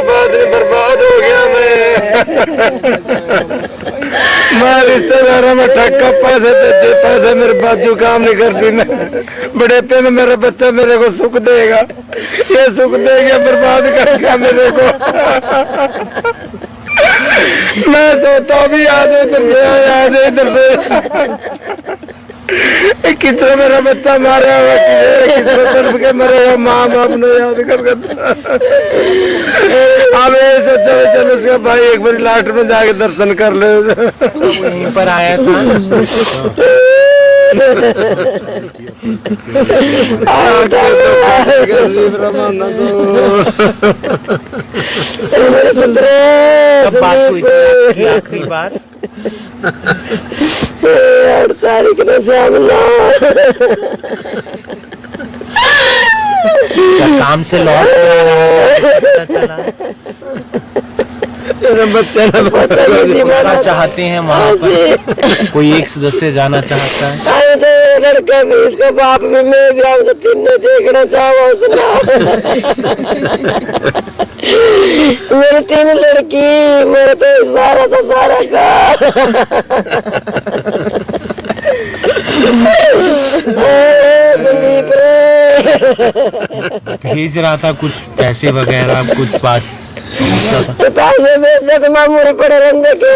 बाद में बर्बाद हो गया मैं रिश्तेदारों में ठक्का पैसे भेजे, पैसे मेरे बाजू काम नहीं करती। मैं बड़े पे में मेरा बच्चा मेरे को सुख देगा, ये सुख देगा बर्बाद करके मेरे को। मैं सोता भी याद इधर से कितना मेरा बच्चा मारा हुआ, कितना तड़प के मरेगा, माँ बाप ने याद कर सोचा चलो उसका भाई एक बार लास्ट में जाके दर्शन कर ले। यहीं पर आया था कब बात हुई थी आखिरी बार? 8 तारीख ने शामिला काम से लौट के आ रहा चला चाहते हैं वहाँ पर कोई एक सदस्य जाना चाहता है? लड़का भी, इसका बाप भी, मैं भी, हम तो तीनों देखना चाहो सुना। मेरी 3 लड़की, मेरे तो सारा था सारा का। भेज रहा था कुछ पैसे वगैरह, कुछ बात पैसे भेजने तो मामूरी पड़े रहने के।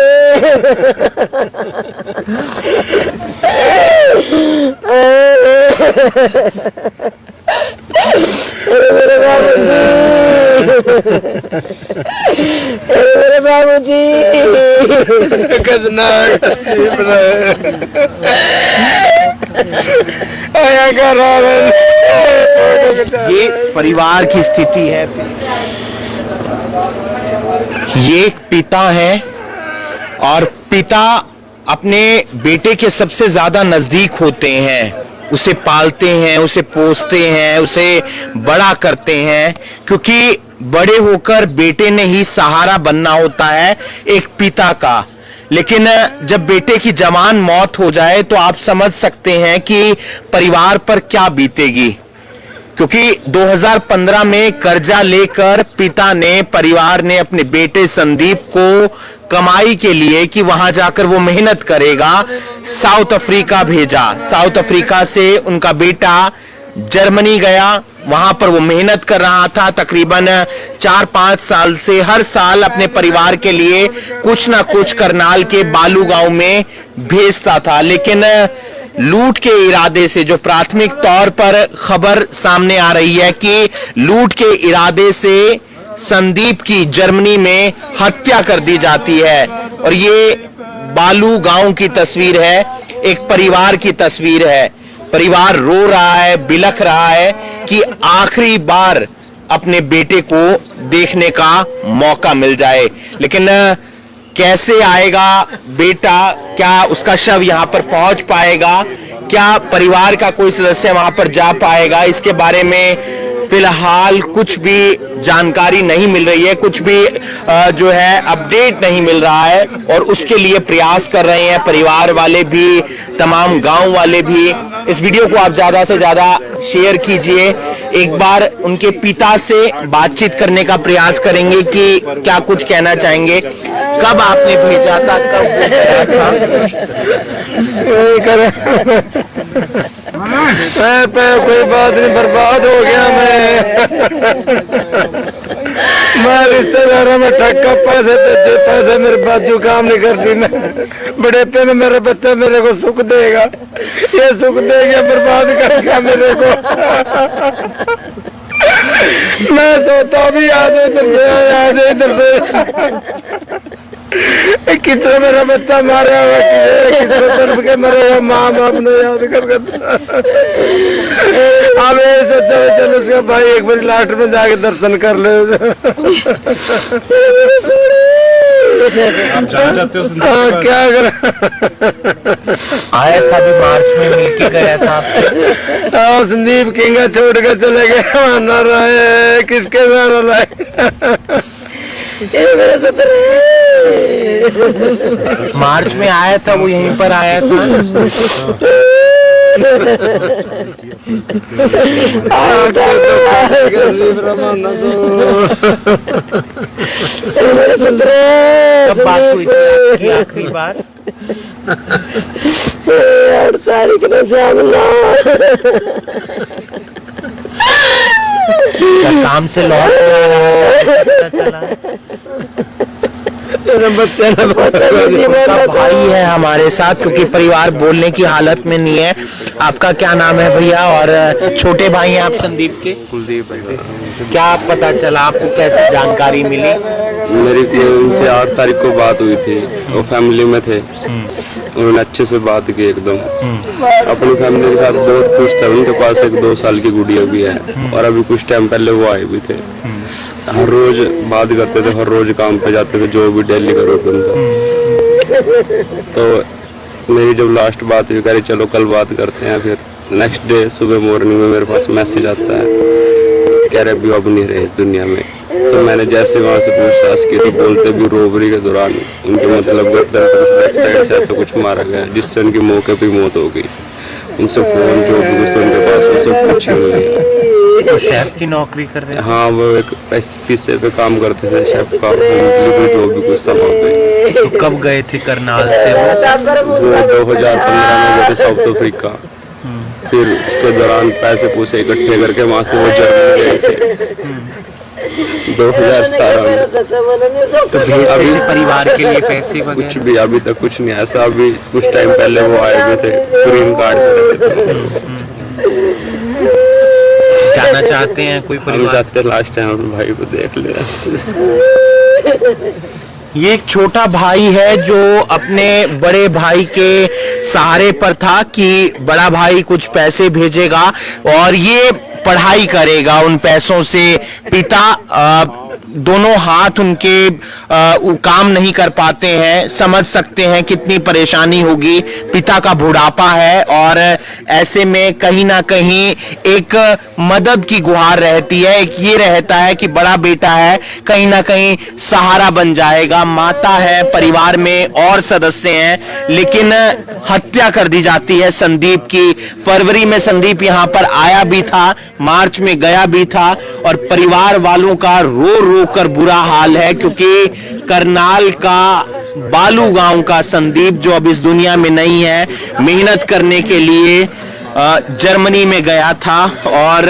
मेरे बाबूजी ये परिवार की स्थिति है। ये एक पिता है और पिता अपने बेटे के सबसे ज्यादा नजदीक होते हैं, उसे पालते हैं, उसे पोसते हैं, उसे बड़ा करते हैं, क्योंकि बड़े होकर बेटे ने ही सहारा बनना होता है एक पिता का। लेकिन जब बेटे की जवान मौत हो जाए तो आप समझ सकते हैं कि परिवार पर क्या बीतेगी, क्योंकि 2015 में कर्जा लेकर पिता ने, परिवार ने अपने बेटे संदीप को कमाई के लिए कि वहां जाकर वो मेहनत करेगा, साउथ अफ्रीका भेजा। साउथ अफ्रीका से उनका बेटा जर्मनी गया, वहां पर वो मेहनत कर रहा था। तकरीबन 4-5 साल से हर साल अपने परिवार के लिए कुछ ना कुछ करनाल के बालू गांव में भेजता था। लेकिन लूट के इरादे से, जो प्राथमिक तौर पर खबर सामने आ रही है कि लूट के इरादे से संदीप की जर्मनी में हत्या कर दी जाती है। और ये बालू गांव की तस्वीर है, एक परिवार की तस्वीर है। परिवार रो रहा है, बिलख रहा है कि आखिरी बार अपने बेटे को देखने का मौका मिल जाए। लेकिन कैसे आएगा बेटा, क्या उसका शव यहां पर पहुंच पाएगा, क्या परिवार का कोई सदस्य वहां पर जा पाएगा, इसके बारे में फिलहाल कुछ भी जानकारी नहीं मिल रही है, कुछ भी जो है अपडेट नहीं मिल रहा है। और उसके लिए प्रयास कर रहे हैं परिवार वाले भी, तमाम गांव वाले भी। इस वीडियो को आप ज्यादा से ज्यादा शेयर कीजिए। एक बार उनके पिता से बातचीत करने का प्रयास करेंगे कि क्या कुछ कहना चाहेंगे, कब आपने भेजा था, कब कोई बात नहीं, बर्बाद हो गया मैं रिश्तेदारों में ठक्का पैसे भेजे, पैसे मेरे बाजू काम नहीं करती। मैं बड़े पे में मेरा बच्चा मेरे को सुख देगा, ये सुख देगा बर्बाद करके मेरे को। मैं सोता भी याद इधर से कितना मेरा बच्चा मारा हुआ, कितना तड़प के मरेगा, माँ बाप ने याद कर सोचा चलो उसका भाई एक बार लास्ट में जाके दर्शन कर ले। आप जाना चाहते हो? क्या कर आया था अभी मार्च में, मिलके गया था। संदीप किंगा छोड़ के चले गए, ना रहे किसके साथ लाए। मार्च में आया था, वो यहीं पर आया था। मेरे पुत्र कब बात हुई थी आपकी आखिरी बार? 8 तारीख को शाम ना क्या काम से लौट के आ रहा था? पता चला? उनका भाई है हमारे साथ, क्योंकि परिवार बोलने की हालत में नहीं है। आपका क्या नाम है भैया? और छोटे भाई हैं आप संदीप के? कुलदीप भाई। क्या पता चला आपको, कैसे जानकारी मिली? मेरी उनसे 8 तारीख को बात हुई थी, वो फैमिली में थे, उन्होंने अच्छे से बात की एकदम, अपनी फैमिली के साथ बहुत खुश थे। उनके पास एक 2 साल की गुड़िया भी है और अभी कुछ टाइम पहले वो आए भी थे। हर रोज बात करते थे, हर रोज काम पे जाते थे, जो भी डेली का रूटीन था। तो मेरी जब लास्ट बात हुई, कह रही चलो कल बात करते हैं। फिर नेक्स्ट डे सुबह मॉर्निंग में मेरे पास मैसेज आता है, कह रहे अभी अब नहीं रहे इस दुनिया में। तो मैंने जैसे वहाँ से पूछताछ की तो बोलते भी रोबरी के दौरान उनके मतलब बैक साइड से ऐसा कुछ मारा गया जिससे उनकी मौके पर मौत हो गई। उनसे फोन जो भी कुछ उनके पास वो सब कुछ हो गया। तो शेफ की नौकरी कर रहे हैं? हाँ, वो एक पैसे पे काम करते थे, शेफ का जो भी कुछ था वहाँ पे। तो कब गए थे करनाल से वो? 2015 में गए थे साउथ अफ्रीका। फिर उसके दौरान पैसे पूसे इकट्ठे करके वहाँ से वो जर्मनी गए थे 2017 में। तो भेजते थे परिवार के लिए पैसे कुछ वगैरह? भी अभी तक कुछ नहीं ऐसा। अभी कुछ टाइम पहले वो आए हुए थे, ग्रीन कार्ड जाना चाहते हैं कोई हम परिवार? जाते लास्ट टाइम अपने भाई को देख लिया। ये एक छोटा भाई है जो अपने बड़े भाई के सहारे पर था कि बड़ा भाई कुछ पैसे भेजेगा और ये पढ़ाई करेगा उन पैसों से। पिता दोनों हाथ उनके काम नहीं कर पाते हैं, समझ सकते हैं कितनी परेशानी होगी। पिता का बुढ़ापा है और ऐसे में कहीं ना कहीं एक मदद की गुहार रहती है। एक ये रहता है कि बड़ा बेटा है, कहीं ना कहीं सहारा बन जाएगा। माता है, परिवार में और सदस्य हैं, लेकिन हत्या कर दी जाती है संदीप की। फरवरी में संदीप यहाँ पर आया भी था, मार्च में गया भी था और परिवार वालों का रो रो कर बुरा हाल है, क्योंकि करनाल का बालू गांव का संदीप जो अब इस दुनिया में नहीं है, मेहनत करने के लिए जर्मनी में गया था और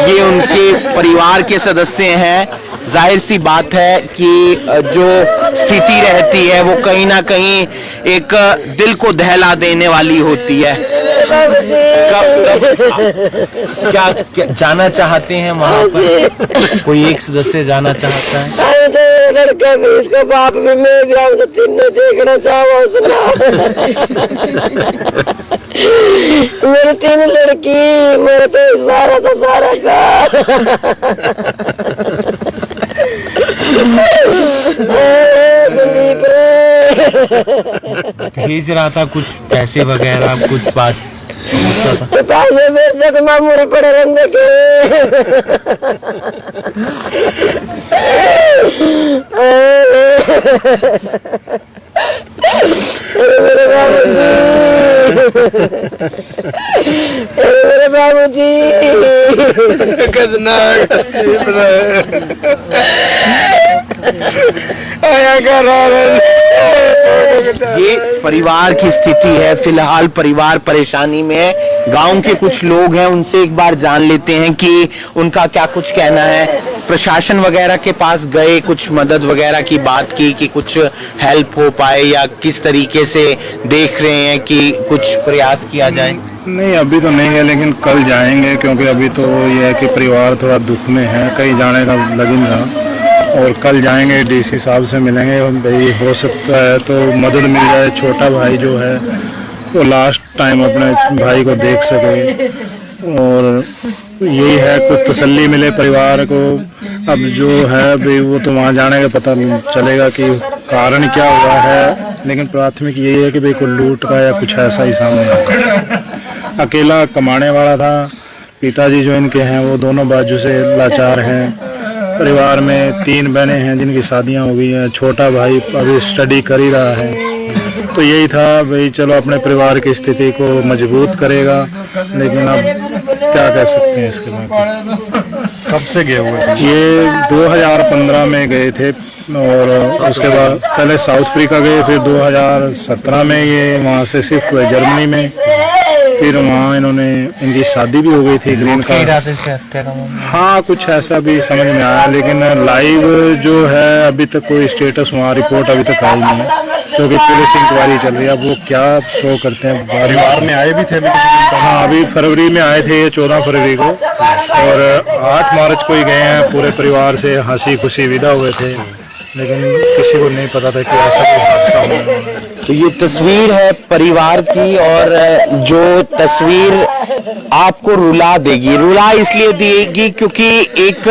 ये उनके परिवार के सदस्य हैं। जाहिर सी बात है कि जो स्थिति रहती है वो कहीं ना कहीं एक दिल को दहला देने वाली होती है। क्या जाना चाहते हैं वहाँ पर? कोई एक सदस्य जाना चाहता है? लड़का भी, इसका बाप भी, मैं भी, हम तो तीनों देखना चाहो सुना। मेरी 3 लड़की, मेरे तो सारा का सारा भेज रहा था कुछ पैसे वगैरह, कुछ बात पैसे भेजते तो मामूरी पड़े रहने के। मेरे बाबूजी कितना आया कर ये परिवार की स्थिति है। फिलहाल परिवार परेशानी में है। गांव के कुछ लोग हैं, उनसे एक बार जान लेते हैं कि उनका क्या कुछ कहना है। प्रशासन वगैरह के पास गए, कुछ मदद वगैरह की बात की कि कुछ हेल्प हो पाए, या किस तरीके से देख रहे हैं कि कुछ प्रयास किया जाए? नहीं, अभी तो नहीं है, लेकिन कल जाएंगे, क्योंकि अभी तो ये है कि परिवार थोड़ा दुख में है, कहीं जाने का लगन था। और कल जाएंगे, डीसी साहब से मिलेंगे, भाई हो सकता है तो मदद मिल जाए। छोटा भाई जो है वो लास्ट टाइम अपने भाई को देख सके और यही है, कुछ तसल्ली मिले परिवार को। अब जो है भाई वो तो वहाँ जाने का पता चलेगा कि कारण क्या हुआ है, लेकिन प्राथमिक यही है कि भाई कोई लूट का या कुछ ऐसा ही सामने आया। अकेला कमाने वाला था। पिताजी जो इनके हैं वो दोनों बाजू से लाचार हैं। परिवार में 3 बहनें हैं जिनकी शादियां हो गई हैं। छोटा भाई अभी स्टडी कर ही रहा है तो यही था भाई, चलो अपने परिवार की स्थिति को मजबूत करेगा, लेकिन अब क्या कह सकते हैं इसके बाद। कब से गए हुए थे? ये 2015 में गए थे और उसके बाद पहले साउथ अफ्रीका गए, फिर 2017 में ये वहाँ से शिफ्ट हुए जर्मनी में। फिर वहाँ इन्होंने, इनकी शादी भी हो गई थी, ग्रीन कार्ड। हाँ, कुछ ऐसा भी समझ में आया, लेकिन लाइव जो है अभी तक कोई स्टेटस वहाँ रिपोर्ट अभी तक आई नहीं है, क्योंकि पुलिस इंक्वायरी चल रही है। अब वो क्या शो करते हैं। परिवार में आए भी थे अभी किसी दिन पहले? हाँ, अभी फरवरी में आए थे, ये 14 फरवरी को, और 8 मार्च को ही गए हैं। पूरे परिवार से हंसी खुशी विदा हुए थे, लेकिन किसी को नहीं पता था कि ऐसा कोई हादसा होगा। तो ये तस्वीर है परिवार की, और जो तस्वीर आपको रुला देगी, रुला इसलिए देगी क्योंकि एक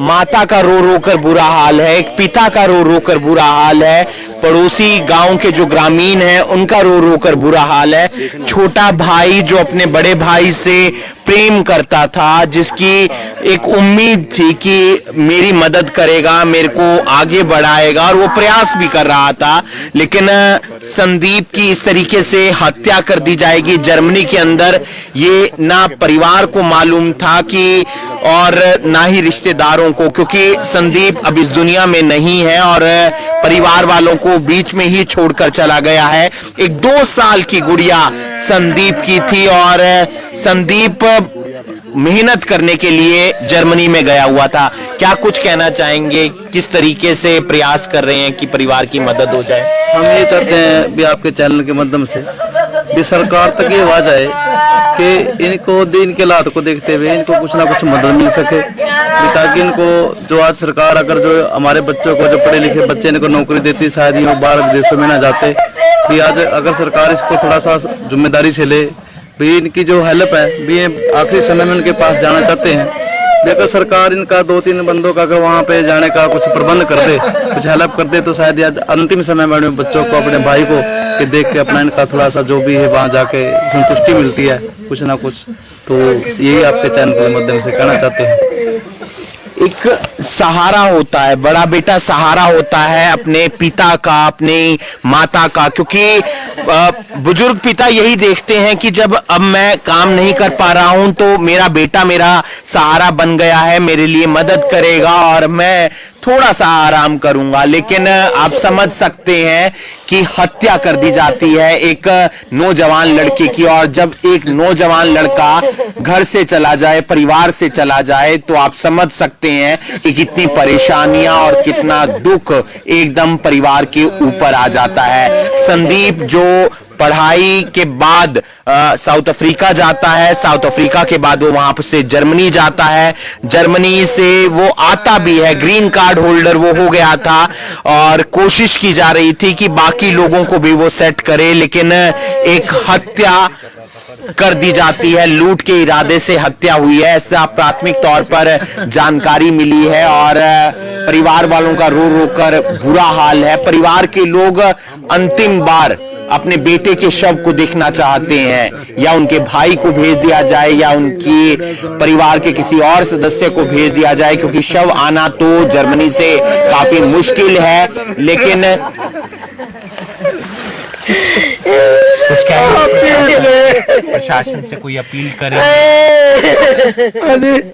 माता का रो रो कर बुरा हाल है, एक पिता का रो रो कर बुरा हाल है, पड़ोसी गांव के जो ग्रामीण हैं उनका रो रो कर बुरा हाल है, छोटा भाई जो अपने बड़े भाई से प्रेम करता था, जिसकी एक उम्मीद थी कि मेरी मदद करेगा, मेरे को आगे बढ़ाएगा, और वो प्रयास भी कर रहा था, लेकिन संदीप की इस तरीके से हत्या कर दी जाएगी जर्मनी के अंदर, ये ना परिवार को मालूम था कि, और ना ही रिश्तेदारों को, क्योंकि संदीप अब इस दुनिया में नहीं है और परिवार वालों को बीच में ही छोड़कर चला गया है। एक 2 साल की गुड़िया संदीप की थी, और संदीप मेहनत करने के लिए जर्मनी में गया हुआ था। क्या कुछ कहना चाहेंगे, किस तरीके से प्रयास कर रहे हैं कि परिवार की मदद हो जाए? हम ये चाहते हैं भी आपके चैनल के माध्यम से भी सरकार तक ये आवाज आए कि इनको दिन के हालात को देखते हुए इनको कुछ ना कुछ मदद मिल सके, ताकि इनको जो आज सरकार अगर जो हमारे बच्चों को, जो पढ़े लिखे बच्चे इनको नौकरी देती, शायद ये बाहर विदेशों में ना जाते। भी आज अगर सरकार इसको थोड़ा सा जिम्मेदारी से ले, भी इनकी जो हेल्प है भी ये आखिरी समय में उनके पास जाना चाहते हैं, अगर सरकार इनका 2-3 बंदों का अगर वहाँ पे जाने का कुछ प्रबंध कर दे, कुछ हेल्प कर दे, तो शायद आज अंतिम समय में बच्चों को, अपने भाई को कि देख के अपना इनका थोड़ा सा जो भी है वहाँ जाके संतुष्टि मिलती है कुछ ना कुछ। तो यही आपके चैनल के माध्यम से कहना चाहते हैं। एक सहारा होता है, बड़ा बेटा सहारा होता है अपने पिता का, अपनी माता का, क्योंकि बुजुर्ग पिता यही देखते हैं कि जब अब मैं काम नहीं कर पा रहा हूं तो मेरा बेटा मेरा सहारा बन गया है, मेरे लिए मदद करेगा और मैं थोड़ा सा आराम करूंगा। लेकिन आप समझ सकते हैं कि हत्या कर दी जाती है एक नौजवान लड़के की, और जब एक नौजवान लड़का घर से चला जाए, परिवार से चला जाए, तो आप समझ सकते हैं कि कितनी परेशानियां और कितना दुख एकदम परिवार के ऊपर आ जाता है। संदीप जो पढ़ाई के बाद साउथ अफ्रीका जाता है, साउथ अफ्रीका के बाद वो वहां से जर्मनी जाता है, जर्मनी से वो आता भी है, ग्रीन कार्ड होल्डर वो हो गया था, और कोशिश की जा रही थी कि बाकी लोगों को भी वो सेट करे, लेकिन एक हत्या कर दी जाती है, लूट के इरादे से हत्या हुई है, ऐसा प्राथमिक तौर पर जानकारी मिली है, और परिवार वालों का रो रो कर बुरा हाल है। परिवार के लोग अंतिम बार अपने बेटे के शव को देखना चाहते हैं, या उनके भाई को भेज दिया जाए या उनकी परिवार के किसी और सदस्य को भेज दिया जाए, क्योंकि शव आना तो जर्मनी से काफी मुश्किल है। लेकिन कुछ प्रशासन से कोई अपील करें,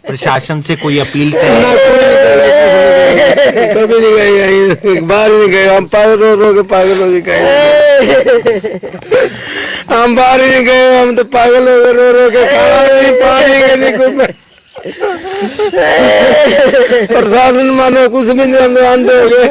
प्रशासन से कोई अपील करें? कभी नहीं गए, एक बार नहीं गए, हम पागल रो के पागल हो गए, हम बाहर नहीं गए, हम तो पागल हो गए रो के, खाना नहीं, पानी के नहीं, कुछ प्रशासन मानो कुछ भी नहीं, हम अंधे हो गए।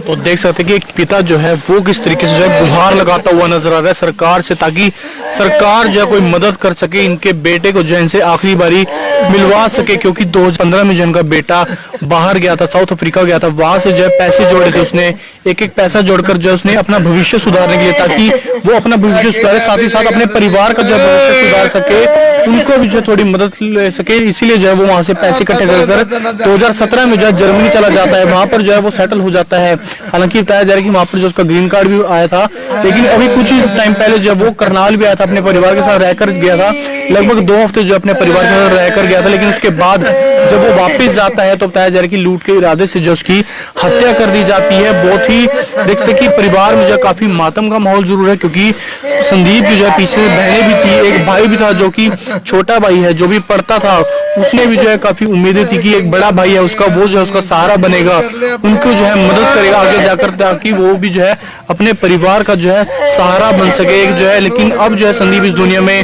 तो देख सकते हैं कि एक पिता जो है वो किस तरीके से जो है गुहार लगाता हुआ नजर आ रहा है सरकार से, ताकि सरकार जो है कोई मदद कर सके, इनके बेटे को जो है इनसे आखिरी बारी मिलवा सके, क्योंकि 2015 में जो इनका बेटा बाहर गया था, साउथ अफ्रीका गया था, वहां से जो है पैसे जोड़े थे उसने, एक एक पैसा जोड़कर जो उसने अपना भविष्य सुधारने के लिए, ताकि वो अपना भविष्य सुधारे, साथ ही साथ अपने परिवार का जो भविष्य सुधार सके, उनको भी जो थोड़ी मदद ले सके, इसीलिए जो है वो वहां से पैसे इकट्ठे कर 2017 में जो है जर्मनी चला जाता है, वहां पर जो है वो सेटल हो जाता है। जाता है। हालांकि बताया जा रहा है कि वहां पर जो उसका ग्रीन कार्ड भी आया था, लेकिन अभी कुछ टाइम पहले जब वो करनाल भी आया था, अपने परिवार के साथ रहकर गया था, लगभग 2 हफ्ते जो अपने परिवार के साथ रहकर गया था, लेकिन उसके बाद जब वो वापस जाता है तो बताया जा रहा है कि लूट के इरादे से जो उसकी हत्या कर दी जाती है। बहुत ही देख सकते कि परिवार में जो काफी मातम का माहौल जरूर है, क्योंकि संदीप की जो है पीछे बहनें भी थी, एक भाई भी था जो कि छोटा भाई है जो भी पढ़ता था, उसने भी जो है काफी उम्मीदें थी कि एक बड़ा भाई है उसका, वो जो है उसका सहारा बनेगा, उनको जो है मदद करेगा आगे जाकर, ताकि वो भी जो है अपने परिवार का जो है सहारा बन सके एक जो है। लेकिन अब जो है संदीप इस दुनिया में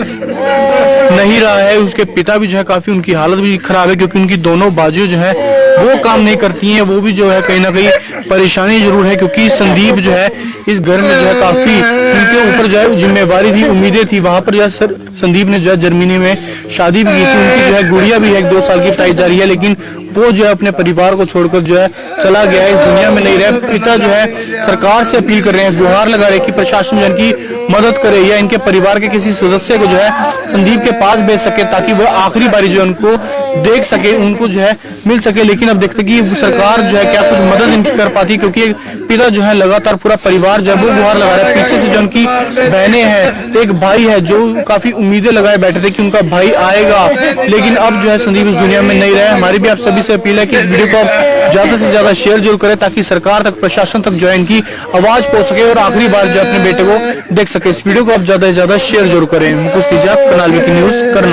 नहीं रहा है। उसके पिता भी जो है काफी, उनकी हालत भी खराब है, क्योंकि उनकी दोनों बाजुएं जो है वो काम नहीं करती हैं, वो भी जो है कहीं ना कहीं परेशानी जरूर है, क्योंकि संदीप जो है इस घर में जो है काफी उनके ऊपर जो है जिम्मेवारी थी, उम्मीदें थी। वहां पर जो है संदीप ने जो है जर्मनी में शादी भी की थी, उनकी जो है गुड़िया भी है, 1-2 साल की बताई जा रही है, लेकिन वो जो है अपने परिवार को छोड़कर जो है चला गया है, इस दुनिया में नहीं रहा। पिता जो है सरकार से अपील कर रहे हैं, गुहार लगा रहे हैं कि प्रशासन जो इनकी मदद करे या इनके परिवार के किसी सदस्य को जो है संदीप के पास भेज सके, ताकि वो आखिरी बारी जो है उनको देख सके, उनको जो है मिल सके। लेकिन अब देखते कि सरकार जो है क्या कुछ मदद इनकी कर पाती, क्योंकि पिता जो है लगातार पूरा परिवार जो है वो गुहार लगा रहा है। पीछे से जो उनकी बहनें हैं, एक भाई है जो काफी उम्मीदें लगाए बैठे थे कि उनका भाई आएगा, लेकिन अब जो है संदीप इस दुनिया में नहीं रहा है। हमारी भी आप सभी से अपील है कि इस वीडियो को आप ज्यादा से ज्यादा शेयर जरूर करें, ताकि सरकार तक, प्रशासन तक जो है इनकी आवाज पहुंच सके और आखिरी बार जो अपने बेटे को देख सके। इस वीडियो को आप ज्यादा से ज्यादा शेयर जरूर करें। मुकुश तिजाक, करनाल वीकी न्यूज, करनाल।